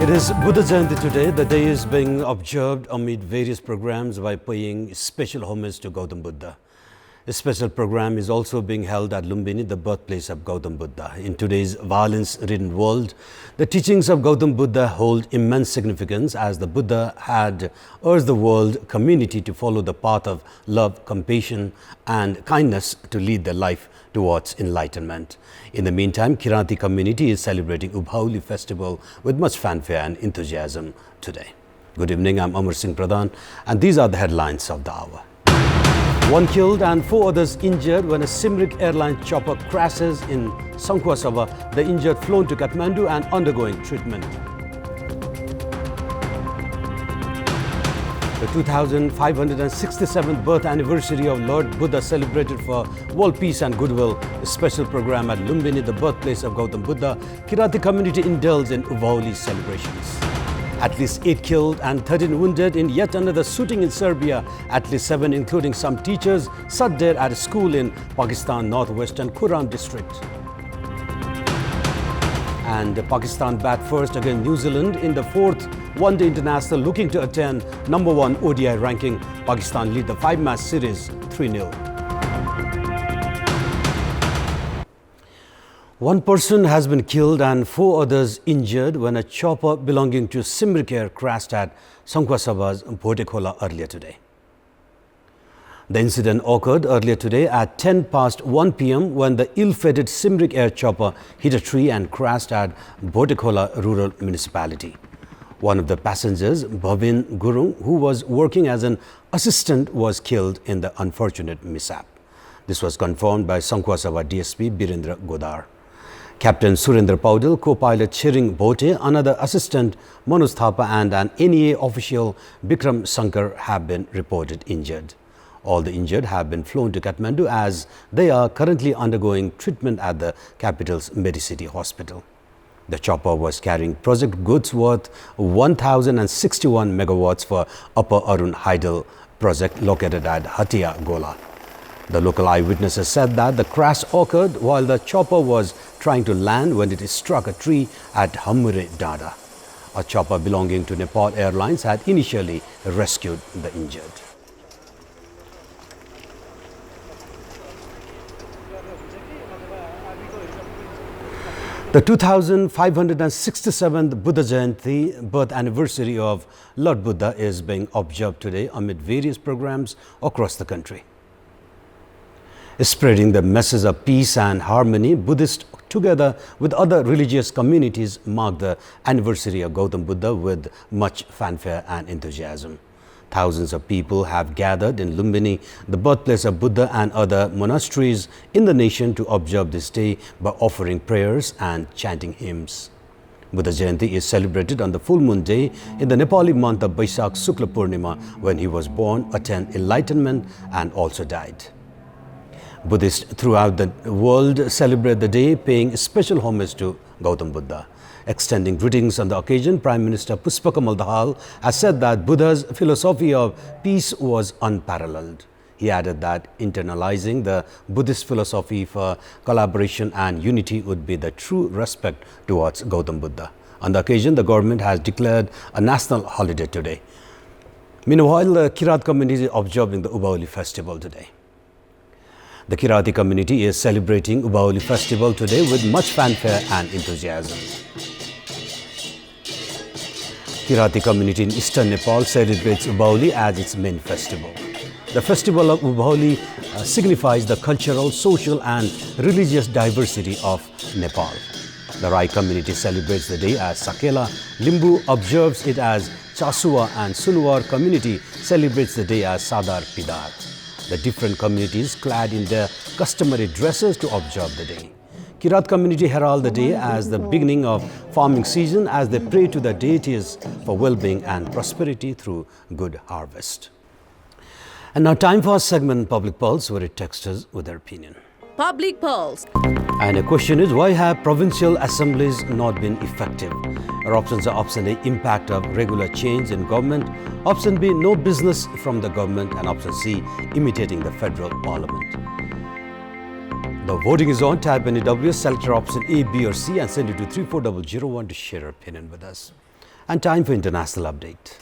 It is Buddha Jayanti today. The day is being observed amid various programs by paying special homage to Gautam Buddha. A special program is also being held at Lumbini, the birthplace of Gautam Buddha. In today's violence-ridden world, the teachings of Gautam Buddha hold immense significance, as the Buddha had urged the world community to follow the path of love, compassion and kindness to lead their life towards enlightenment. In the meantime, Kiranti community is celebrating Ubhauli festival with much fanfare and enthusiasm today. Good evening, I'm Amar Singh Pradhan and these are the headlines of the hour. One killed and 4 others injured when a Simrik airline chopper crashes in Sankhwasabha. The injured flown to Kathmandu and undergoing treatment. The 2567th birth anniversary of Lord Buddha celebrated for world peace and goodwill. A special program at Lumbini, the birthplace of Gautam Buddha. Kiranti community indulged in Ubhauli celebrations. At least 8 killed and 13 wounded in yet another shooting in Serbia. At least 7, including some teachers, shot dead at a school in Pakistan northwestern Kuram district. And Pakistan bat first against New Zealand in the 4th One-Day International, looking to attain #1 ODI ranking. Pakistan lead the 5-match series 3-0. One person has been killed and 4 others injured when a chopper belonging to Simrik Air crashed at Sankhwasabha's Bhotekhola earlier today. The incident occurred earlier today at 1 p.m. when the ill-fated Simrik Air chopper hit a tree and crashed at Bhotekhola rural municipality. One of the passengers, Bhavin Gurung, who was working as an assistant, was killed in the unfortunate mishap. This was confirmed by Sankhwasabha DSP Birendra Godar. Captain Surendra Paudel, co-pilot Chiring Bhote, another assistant Manoj Thapa and an NEA official Bikram Shankar have been reported injured. All the injured have been flown to Kathmandu as they are currently undergoing treatment at the capital's Medicity Hospital. The chopper was carrying project goods worth 1,061 megawatts for Upper Arun Hydel project located at Hatia Gola. The local eyewitnesses said that the crash occurred while the chopper was trying to land when it struck a tree at Hamure Dada. A chopper belonging to Nepal Airlines had initially rescued the injured. The 2567th Buddha Jayanti birth anniversary of Lord Buddha is being observed today amid various programs across the country. Spreading the message of peace and harmony, Buddhists together with other religious communities mark the anniversary of Gautam Buddha with much fanfare and enthusiasm. Thousands of people have gathered in Lumbini, the birthplace of Buddha, and other monasteries in the nation to observe this day by offering prayers and chanting hymns. Buddha Jayanti is celebrated on the full moon day in the Nepali month of Baisakh Shukla Purnima, when he was born, attained enlightenment and also died. Buddhists throughout the world celebrate the day, paying special homage to Gautam Buddha. Extending greetings on the occasion, Prime Minister Pushpakamal Dahal has said that Buddha's philosophy of peace was unparalleled. He added that internalizing the Buddhist philosophy for collaboration and unity would be the true respect towards Gautam Buddha. On the occasion, the government has declared a national holiday today. Meanwhile, the Kirat community is observing the Ubhauli festival today. The Kirati community is celebrating Ubhauli festival today with much fanfare and enthusiasm. Kirati community in eastern Nepal celebrates Ubhauli as its main festival. The festival of Ubhauli signifies the cultural, social and religious diversity of Nepal. The Rai community celebrates the day as Sakela, Limbu observes it as Chasua, and Sunwar community celebrates the day as Sadar Pidar. The different communities clad in their customary dresses to observe the day. Kirat community herald the day as the beginning of farming season as they pray to the deities for well-being and prosperity through good harvest. And now time for our segment Public Pulse, where it texts us with their opinion. Public Pulse. And the question is, why have provincial assemblies not been effective? Our options are: option A, impact of regular change in government; option B, no business from the government; and option C, imitating the federal parliament. The voting is on. Type any W, select your option A, B or C and send it to 34001 to share your opinion with us. And time for international update.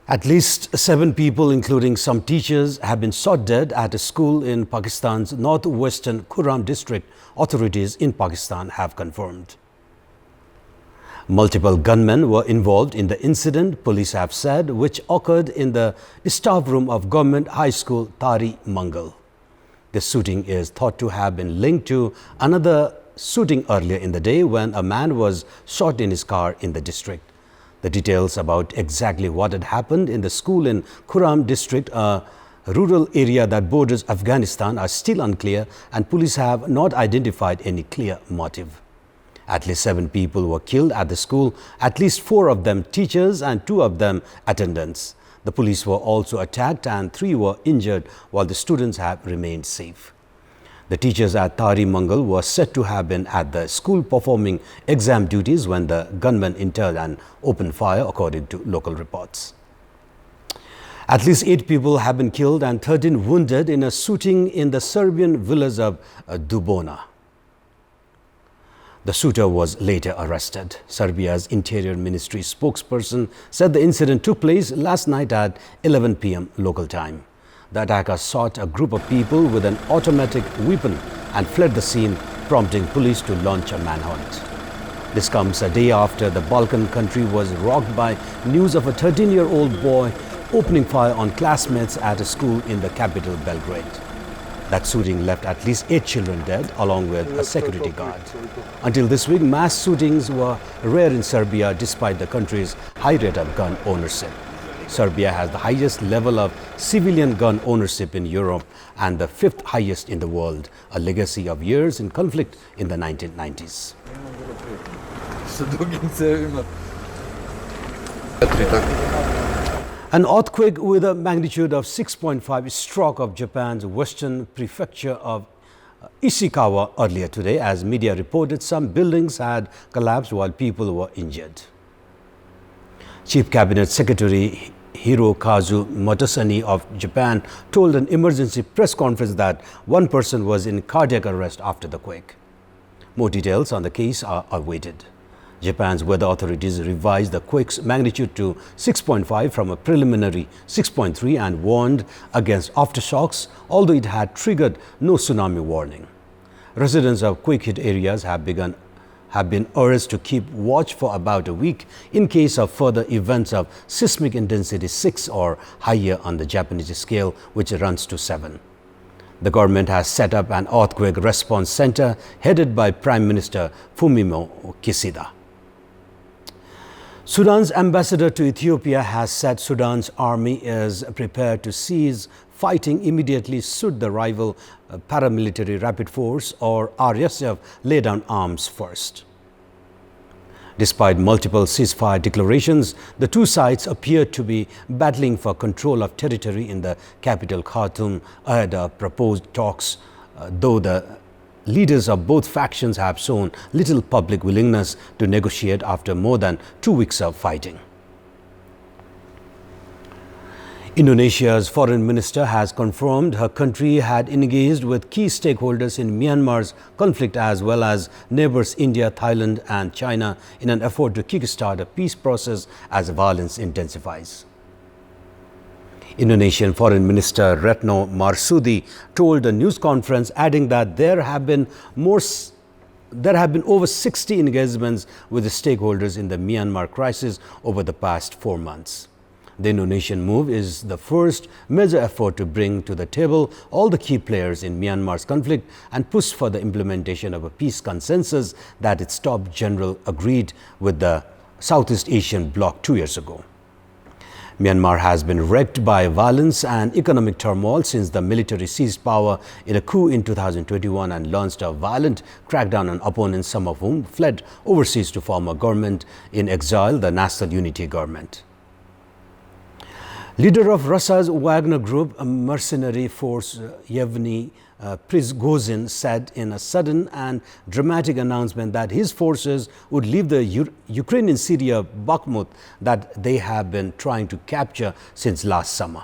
At least 7 people, including some teachers, have been shot dead at a school in Pakistan's northwestern Kuram district, authorities in Pakistan have confirmed. Multiple gunmen were involved in the incident, police have said, which occurred in the staff room of Government High School Tari Mangal. The shooting is thought to have been linked to another shooting earlier in the day when a man was shot in his car in the district. The details about exactly what had happened in the school in Kuram district, a rural area that borders Afghanistan, are still unclear, and police have not identified any clear motive. At least 7 people were killed at the school, at least 4 of them teachers and 2 of them attendants. The police were also attacked and 3 were injured, while the students have remained safe. The teachers at Tari Mangal were said to have been at the school performing exam duties when the gunmen entered and opened fire, according to local reports. At least 8 people have been killed and 13 wounded in a shooting in the Serbian village of Dubona. The shooter was later arrested. Serbia's Interior Ministry spokesperson said the incident took place last night at 11 p.m. local time. The attacker shot a group of people with an automatic weapon and fled the scene, prompting police to launch a manhunt. This comes a day after the Balkan country was rocked by news of a 13-year-old boy opening fire on classmates at a school in the capital, Belgrade. That shooting left at least 8 children dead, along with a security guard. Until this week, mass shootings were rare in Serbia despite the country's high rate of gun ownership. Serbia has the highest level of civilian gun ownership in Europe and the 5th highest in the world, a legacy of years in conflict in the 1990s. An earthquake with a magnitude of 6.5 struck of Japan's western prefecture of Ishikawa earlier today. As media reported, some buildings had collapsed while people were injured. Chief Cabinet Secretary Hirokazu Motosanee of Japan told an emergency press conference that 1 person was in cardiac arrest after the quake. More details on the case are awaited. Japan's weather authorities revised the quake's magnitude to 6.5 from a preliminary 6.3 and warned against aftershocks, although it had triggered no tsunami warning. Residents of quake-hit areas have been urged to keep watch for about a week in case of further events of seismic intensity 6 or higher on the Japanese scale, which runs to 7. The government has set up an earthquake response center headed by Prime Minister Fumio Kishida. Sudan's ambassador to Ethiopia has said Sudan's army is prepared to cease fighting immediately should the rival paramilitary rapid force or RSF lay down arms first. Despite multiple ceasefire declarations, the 2 sides appear to be battling for control of territory in the capital Khartoum ahead of proposed talks, though the leaders of both factions have shown little public willingness to negotiate after more than 2 weeks of fighting. Indonesia's foreign minister has confirmed her country had engaged with key stakeholders in Myanmar's conflict as well as neighbors India, Thailand and China in an effort to kickstart a peace process as violence intensifies. Indonesian Foreign Minister Retno Marsudi told a news conference, adding that there have been over 60 engagements with the stakeholders in the Myanmar crisis over the past 4 months. The Indonesian move is the first major effort to bring to the table all the key players in Myanmar's conflict and push for the implementation of a peace consensus that its top general agreed with the Southeast Asian bloc 2 years ago. Myanmar has been wrecked by violence and economic turmoil since the military seized power in a coup in 2021 and launched a violent crackdown on opponents, some of whom fled overseas to form a government in exile, the National Unity Government. Leader of Russia's Wagner Group, a mercenary force Yevgeny Prigozhin, said in a sudden and dramatic announcement that his forces would leave the Ukrainian city of Bakhmut that they have been trying to capture since last summer.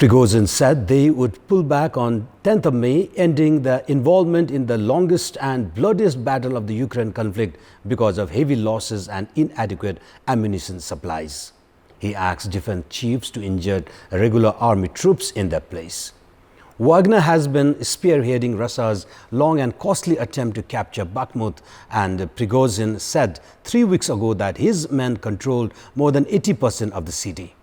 Prigozhin said they would pull back on 10th of May, ending their involvement in the longest and bloodiest battle of the Ukraine conflict because of heavy losses and inadequate ammunition supplies. He asked defense chiefs to injure regular army troops in their place. Wagner has been spearheading Russia's long and costly attempt to capture Bakhmut, and Prigozhin said 3 weeks ago that his men controlled more than 80% of the city.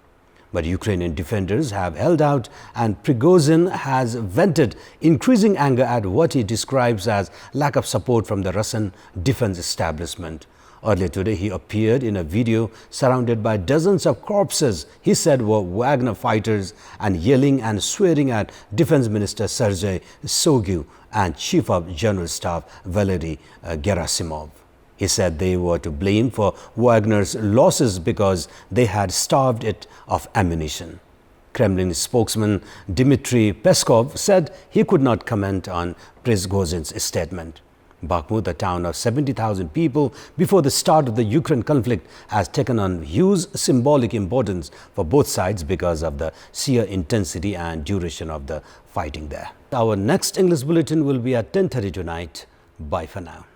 But Ukrainian defenders have held out, and Prigozhin has vented increasing anger at what he describes as lack of support from the Russian defense establishment. Earlier today, he appeared in a video surrounded by dozens of corpses he said were Wagner fighters, and yelling and swearing at Defense Minister Sergei Shoigu and Chief of General Staff Valery Gerasimov. He said they were to blame for Wagner's losses because they had starved it of ammunition. Kremlin spokesman Dmitry Peskov said he could not comment on Prigozhin's statement. Bakhmut, a town of 70,000 people before the start of the Ukraine conflict, has taken on huge symbolic importance for both sides because of the sheer intensity and duration of the fighting there. Our next English bulletin will be at 10:30 tonight. Bye for now.